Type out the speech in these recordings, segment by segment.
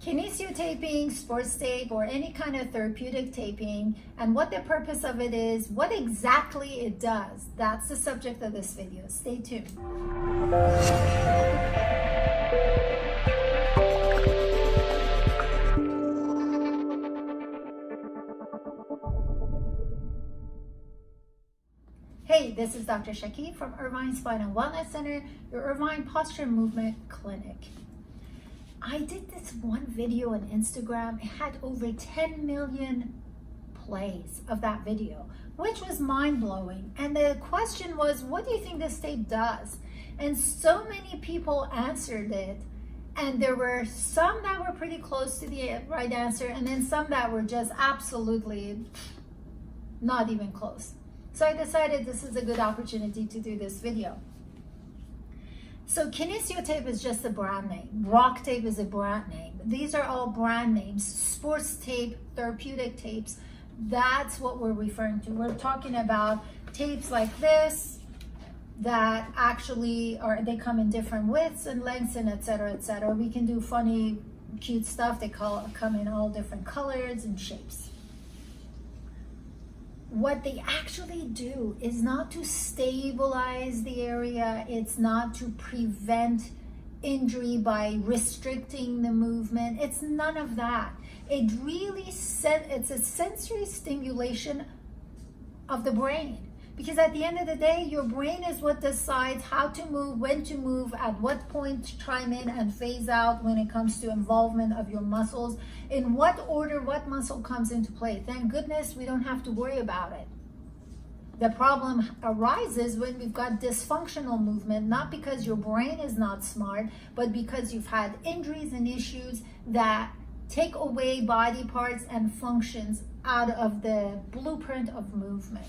Kinesio taping, sports tape, or any kind of therapeutic taping, and what the purpose of it is, what exactly it does. That's the subject of this video. Stay tuned. Hey, this is Dr. Shaki from Irvine Spine and Wellness Center, your Irvine Posture Movement Clinic. I did this one video on Instagram. It had over 10 million plays of that video, which was mind-blowing. And the question was, what do you think this tape does? And so many people answered it. And there were some that were pretty close to the right answer, and then some that were just absolutely not even close. So I decided this is a good opportunity to do this video. So Kinesio tape is just a brand name. Rock tape is a brand name. These are all brand names. Sports tape, therapeutic tapes, that's what we're referring to. We're talking about tapes like this that actually they come in different widths and lengths and et cetera, et cetera. We can do funny, cute stuff. They come in all different colors and shapes. What they actually do is not to stabilize the area. It's not to prevent injury by restricting the movement. It's none of that. It's a sensory stimulation of the brain. Because at the end of the day, your brain is what decides how to move, when to move, at what point to chime in and phase out when it comes to involvement of your muscles, in what order, what muscle comes into play. Thank goodness we don't have to worry about it. The problem arises when we've got dysfunctional movement, not because your brain is not smart, but because you've had injuries and issues that take away body parts and functions out of the blueprint of movement.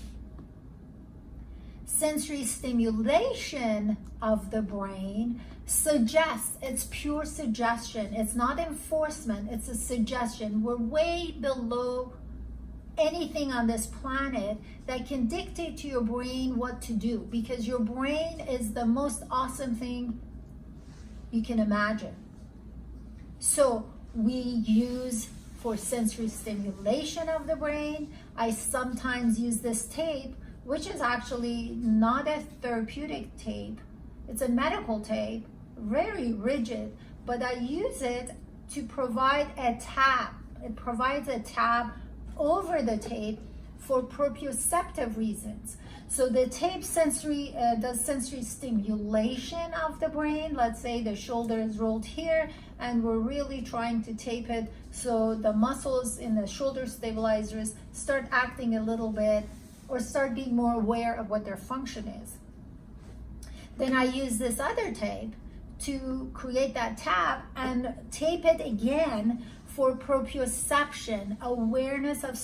Sensory stimulation of the brain suggests, it's pure suggestion. It's not enforcement, it's a suggestion. We're way below anything on this planet that can dictate to your brain what to do, because your brain is the most awesome thing you can imagine. So we use for sensory stimulation of the brain. I sometimes use this tape, which is actually not a therapeutic tape. It's a medical tape, very rigid, but I use it to provide a tab. It provides a tab over the tape for proprioceptive reasons. So the tape does sensory stimulation of the brain. Let's say the shoulder is rolled here and we're really trying to tape it so the muscles in the shoulder stabilizers start acting a little bit or start being more aware of what their function is. Then I use this other tape to create that tab and tape it again for proprioception, awareness of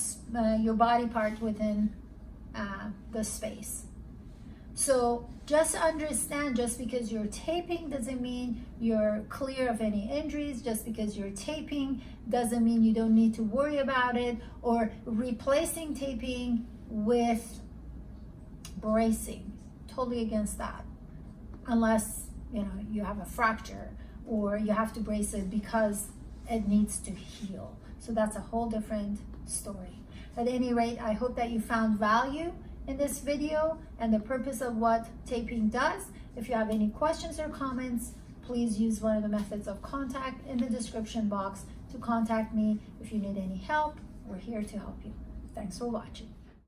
your body part within the space. So just understand, just because you're taping doesn't mean you're clear of any injuries. Just because you're taping doesn't mean you don't need to worry about it, or replacing taping with bracing. Totally against that, unless you have a fracture or you have to brace it because it needs to heal. So that's a whole different story. At any rate, I hope that you found value in this video and the purpose of what taping does. If you have any questions or comments, please use one of the methods of contact in the description box to contact me. If you need any help, we're here to help you. Thanks for watching.